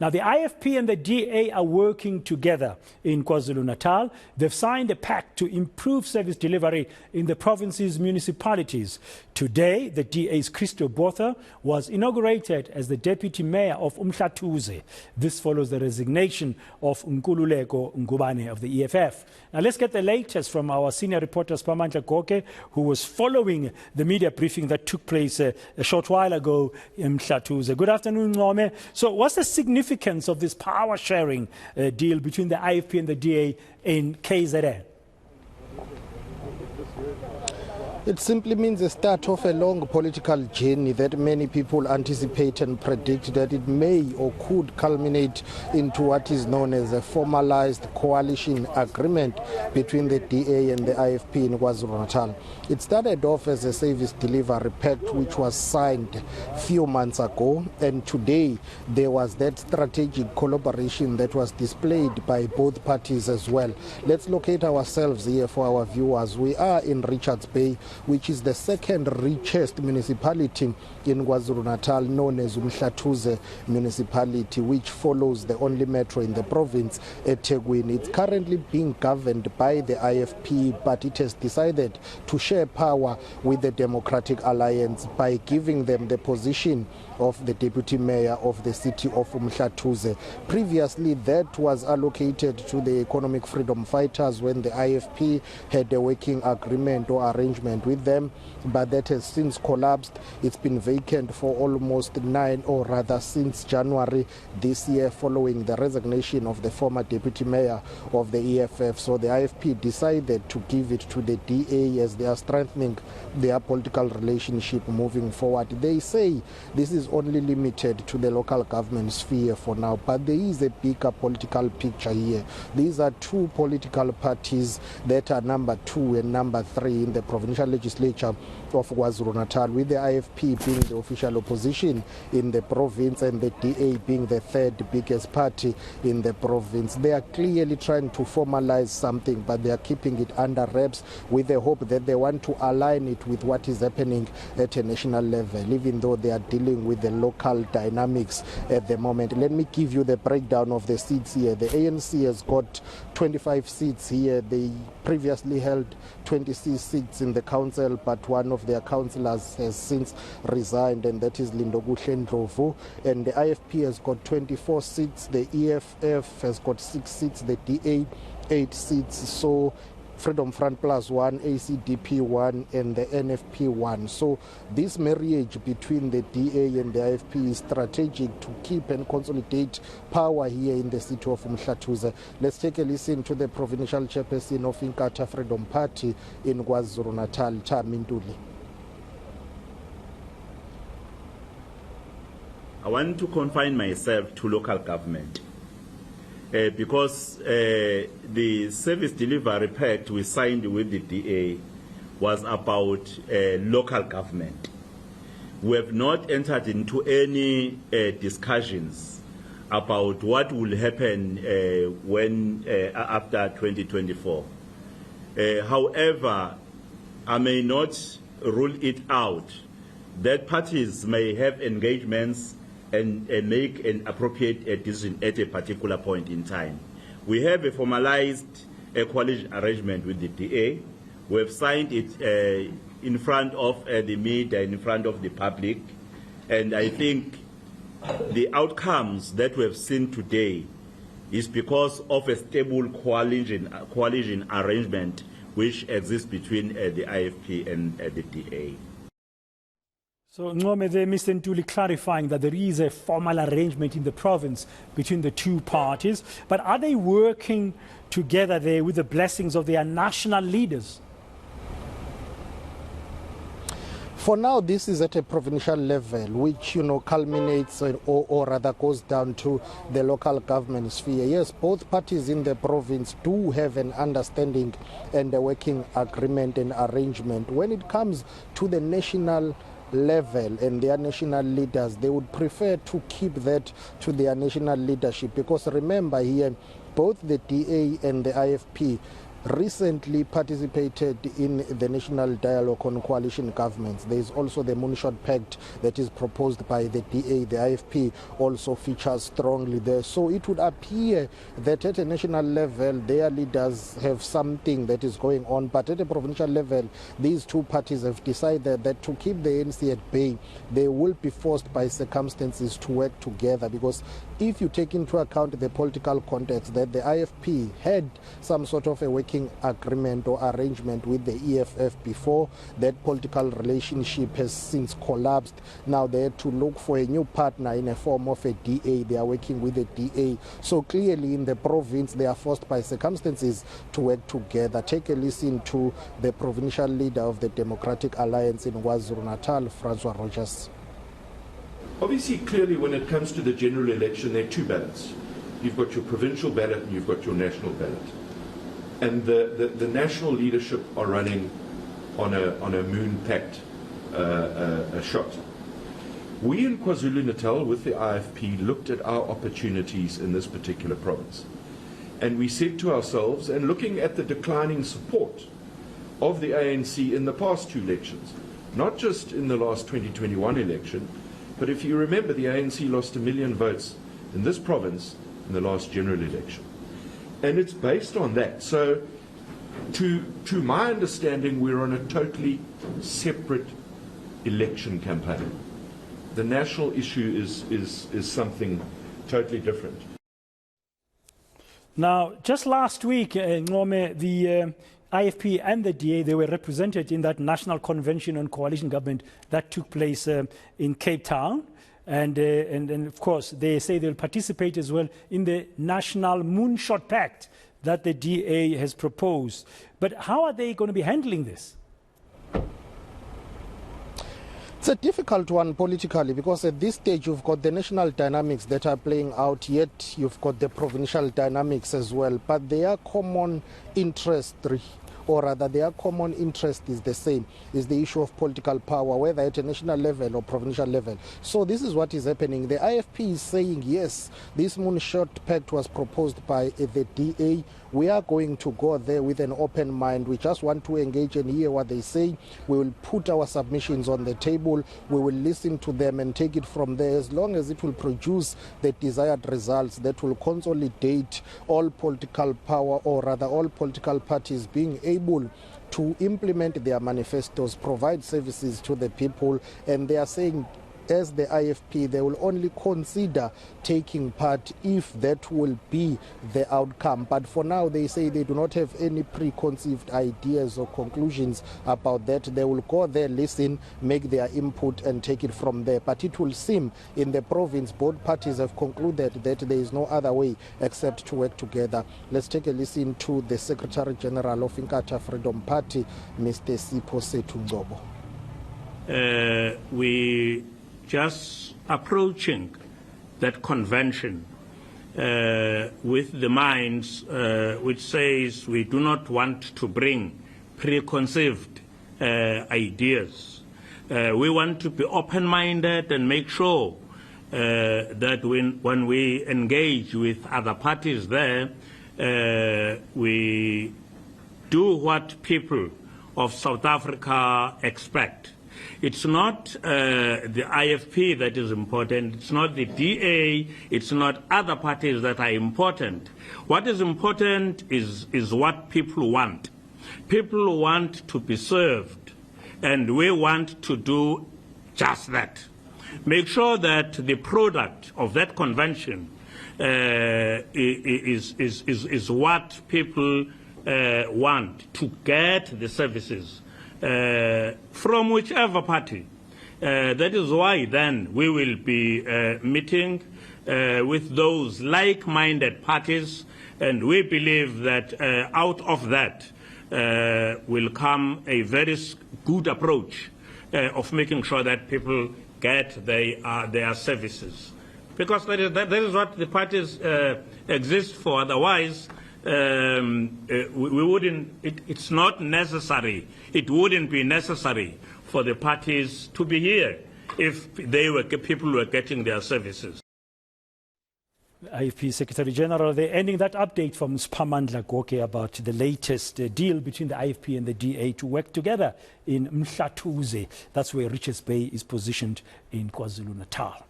Now, the IFP and the DA are working together in KwaZulu-Natal. They've signed a pact to improve service delivery in the province's municipalities. Today, the DA's Christo Botha was inaugurated as the Deputy Mayor of Umhlathuze. This follows the resignation of Nkululeko Ngubane of the EFF. Now, let's get the latest from our senior reporter, Siphamandla Goge, who was following the media briefing that took place a short while ago in Umhlathuze. Good afternoon, Ncome. So what's the significance of this power-sharing deal between the IFP and the DA in KZN? It simply means the start of a long political journey that many people anticipate and predict that it may or could culminate into what is known as a formalized coalition agreement between the DA and the IFP in KwaZulu-Natal. It started off as a service delivery pact which was signed a few months ago, and today there was that strategic collaboration that was displayed by both parties as well. Let's locate ourselves here for our viewers. We are in Richards Bay, which is the second richest municipality in KwaZulu-Natal, known as Umhlathuze municipality, which follows the only metro in the province, eThekwini. It's currently being governed by the IFP, but it has decided to share power with the Democratic Alliance by giving them the position of the Deputy Mayor of the city of Umhlathuze. Previously, that was allocated to the Economic Freedom Fighters when the IFP had a working agreement or arrangement with them, but that has since collapsed. It's been vacant for almost since January this year, following the resignation of the former Deputy Mayor of the EFF. So the IFP decided to give it to the DA as they are strengthening their political relationship moving forward. They say this is only limited to the local government sphere for now, but there is a bigger political picture here. These are two political parties that are number 2 and number 3 in the provincial legislature of KwaZulu-Natal, with the IFP being the official opposition in the province and the DA being the third biggest party in the province. They are clearly trying to formalize something, but they are keeping it under wraps with the hope that they want to align it with what is happening at a national level, even though they are dealing with the local dynamics at the moment. Let me give you the breakdown of the seats here. The ANC has got 25 seats here. They previously held 26 seats in the council, but one of their councillors has since resigned, and that is Lindokuhle Ndlovu. And the IFP has got 24 seats, the EFF has got 6 seats, the DA 8 seats. So Freedom Front Plus 1, ACDP 1, and the NFP 1. So this marriage between the DA and the IFP is strategic to keep and consolidate power here in the city of Umhlathuze. Let's take a listen to the provincial chairperson of eNCA Freedom Party in KwaZulu-Natal, Mintuli. I want to confine myself to local government. Because the service delivery pact we signed with the DA was about local government. We have not entered into any discussions about what will happen when after 2024. However, I may not rule it out that parties may have engagements and make an appropriate decision at a particular point in time. We have a formalized coalition arrangement with the DA. We have signed it in front of the media and in front of the public, and I think the outcomes that we have seen today is because of a stable coalition arrangement which exists between the IFP and the DA. So, Ncome, there, Mr. Ntuli clarifying that there is a formal arrangement in the province between the two parties, but are they working together there with the blessings of their national leaders? For now, this is at a provincial level, which, culminates or rather goes down to the local government sphere. Yes, both parties in the province do have an understanding and a working agreement and arrangement. When it comes to the national level and their national leaders, they would prefer to keep that to their national leadership, because remember here, both the DA and the IFP recently participated in the National Dialogue on Coalition Governments. There is also the Moonshot Pact that is proposed by the DA. The IFP also features strongly there. So it would appear that at a national level, their leaders have something that is going on. But at a provincial level, these two parties have decided that to keep the ANC at bay, they will be forced by circumstances to work together. Because if you take into account the political context, that the IFP had some sort of a working agreement or arrangement with the EFF before, that political relationship has since collapsed. Now they had to look for a new partner in a form of a DA. They are working with the DA. So clearly in the province, they are forced by circumstances to work together. Take a listen to the provincial leader of the Democratic Alliance in KwaZulu-Natal, Francois Rogers. Obviously, clearly, when it comes to the general election, there are two ballots. You've got your provincial ballot and you've got your national ballot. And the national leadership are running on a moon pact shot. We in KwaZulu-Natal, with the IFP, looked at our opportunities in this particular province. And we said to ourselves, and looking at the declining support of the ANC in the past two elections, not just in the last 2021 election, but if you remember, the ANC lost 1 million votes in this province in the last general election. And it's based on that. So, to my understanding, we're on a totally separate election campaign. The national issue is something totally different. Now, just last week, Ncome, the IFP and the DA, they were represented in that National Convention on Coalition Government that took place in Cape Town. And of course, they say they'll participate as well in the National Moonshot Pact that the DA has proposed. But how are they going to be handling this? It's a difficult one politically, because at this stage you've got the national dynamics that are playing out, yet you've got the provincial dynamics as well. But their common interest, or rather their common interest is the same, is the issue of political power, whether at a national level or provincial level. So this is what is happening. The IFP is saying, yes, this Moonshot Pact was proposed by the DA. We are going to go there with an open mind. We just want to engage and hear what they say. We will put our submissions on the table. We will listen to them and take it from there, as long as it will produce the desired results that will consolidate all political power, or rather all political parties being able to implement their manifestos, provide services to the people. And they are saying, as the IFP, they will only consider taking part if that will be the outcome. But for now, they say they do not have any preconceived ideas or conclusions about that. They will go there, listen, make their input and take it from there. But it will seem in the province, both parties have concluded that there is no other way except to work together. Let's take a listen to the Secretary General of Inkatha Freedom Party, Mr. Siphamandla Goge. We just approaching that convention with the minds which says we do not want to bring preconceived ideas. We want to be open-minded and make sure that when we engage with other parties there, we do what people of South Africa expect. It's not the IFP that is important, it's not the DA, it's not other parties that are important. What is important is what people want. People want to be served, and we want to do just that. Make sure that the product of that convention is what people want to get the services from whichever party. That is why then we will be meeting with those like-minded parties, and we believe that out of that will come a very good approach of making sure that people get their services. Because that is what the parties exist for. Otherwise, we wouldn't. It's not necessary. It wouldn't be necessary for the parties to be here if people were getting their services. IFP Secretary General, they're ending that update from Siphamandla Goge about the latest deal between the IFP and the DA to work together in Mhlathuze. That's where Richards Bay is positioned in KwaZulu-Natal.